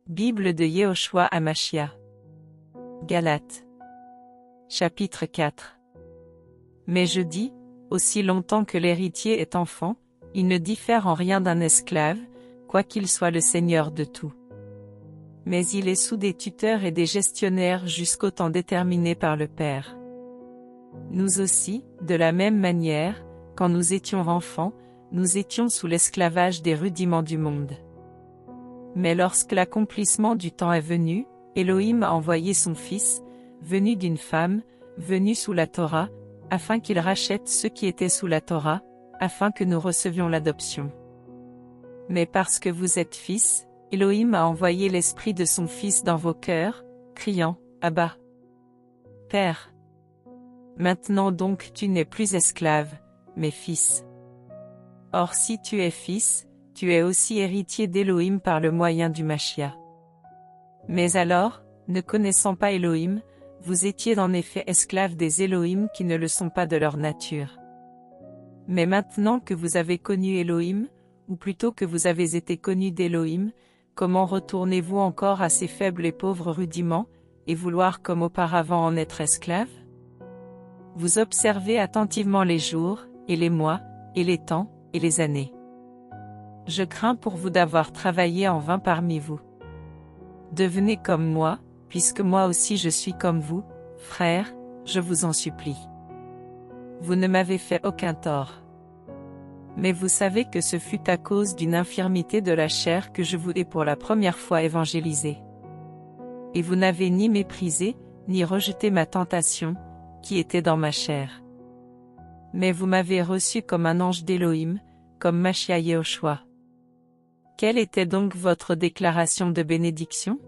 Bible de Yehoshua Hamashia. Galates. Chapitre 4. Mais je dis, aussi longtemps que l'héritier est enfant, il ne diffère en rien d'un esclave, quoiqu'il soit le seigneur de tout. Mais il est sous des tuteurs et des gestionnaires jusqu'au temps déterminé par le Père. Nous aussi, de la même manière, quand nous étions enfants, nous étions sous l'esclavage des rudiments du monde. Mais lorsque l'accomplissement du temps est venu, Elohim a envoyé son Fils, venu d'une femme, venu sous la Torah, afin qu'il rachète ceux qui étaient sous la Torah, afin que nous recevions l'adoption. Mais parce que vous êtes fils, Elohim a envoyé l'Esprit de son Fils dans vos cœurs, criant, Abba, Père. Maintenant donc tu n'es plus esclave, mais fils. Or si tu es fils, tu es aussi héritier d'Elohim par le moyen du Machia. Mais alors, ne connaissant pas Elohim, vous étiez en effet esclaves des Elohim qui ne le sont pas de leur nature. Mais maintenant que vous avez connu Elohim, ou plutôt que vous avez été connus d'Elohim, comment retournez-vous encore à ces faibles et pauvres rudiments, et vouloir comme auparavant en être esclaves? Vous observez attentivement les jours, et les mois, et les temps, et les années. Je crains pour vous d'avoir travaillé en vain parmi vous. Devenez comme moi, puisque moi aussi je suis comme vous, frères, je vous en supplie. Vous ne m'avez fait aucun tort. Mais vous savez que ce fut à cause d'une infirmité de la chair que je vous ai pour la première fois évangélisé. Et vous n'avez ni méprisé, ni rejeté ma tentation, qui était dans ma chair. Mais vous m'avez reçu comme un ange d'Elohim, comme Machia Yehoshua. Quelle était donc votre déclaration de bénédiction?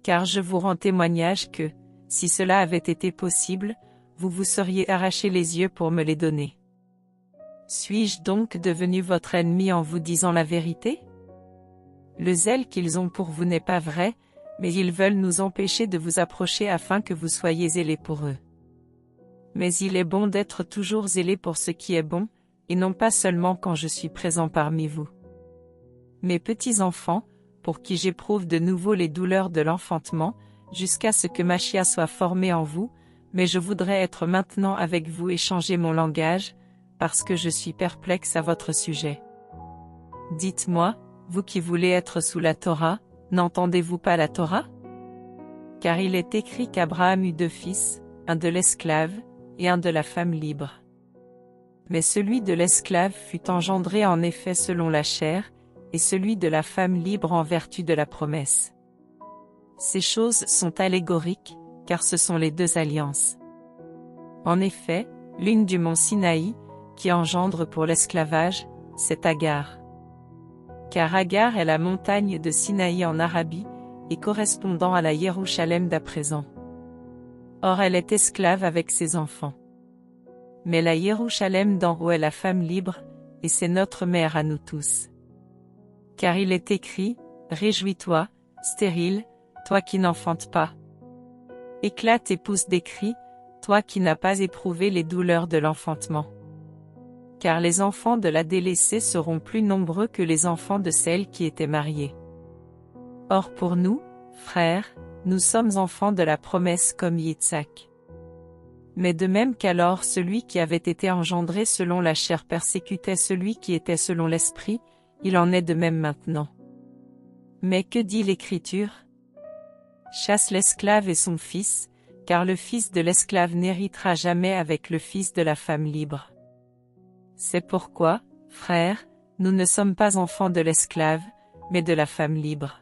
Car je vous rends témoignage que, si cela avait été possible, vous vous seriez arraché les yeux pour me les donner. Suis-je donc devenu votre ennemi en vous disant la vérité? Le zèle qu'ils ont pour vous n'est pas vrai, mais ils veulent nous empêcher de vous approcher afin que vous soyez zélés pour eux. Mais il est bon d'être toujours zélé pour ce qui est bon, et non pas seulement quand je suis présent parmi vous. Mes petits enfants, pour qui j'éprouve de nouveau les douleurs de l'enfantement, jusqu'à ce que Machia soit formé en vous, mais je voudrais être maintenant avec vous et changer mon langage, parce que je suis perplexe à votre sujet. Dites-moi, vous qui voulez être sous la Torah, n'entendez-vous pas la Torah? Car il est écrit qu'Abraham eut deux fils, un de l'esclave, et un de la femme libre. Mais celui de l'esclave fut engendré en effet selon la chair, et celui de la femme libre en vertu de la promesse. Ces choses sont allégoriques, car ce sont les deux alliances. En effet, l'une du mont Sinaï, qui engendre pour l'esclavage, c'est Agar. Car Agar est la montagne de Sinaï en Arabie, et correspondant à la Jérusalem d'à présent. Or elle est esclave avec ses enfants. Mais la Jérusalem d'en haut est la femme libre, et c'est notre mère à nous tous. Car il est écrit, réjouis-toi, stérile, toi qui n'enfantes pas. Éclate et pousse des cris, toi qui n'as pas éprouvé les douleurs de l'enfantement. Car les enfants de la délaissée seront plus nombreux que les enfants de celle qui était mariée. Or pour nous, frères, nous sommes enfants de la promesse comme Yitzhak. Mais de même qu'alors celui qui avait été engendré selon la chair persécutait celui qui était selon l'esprit, il en est de même maintenant. Mais que dit l'Écriture? Chasse l'esclave et son fils, car le fils de l'esclave n'héritera jamais avec le fils de la femme libre. C'est pourquoi, frères, nous ne sommes pas enfants de l'esclave, mais de la femme libre.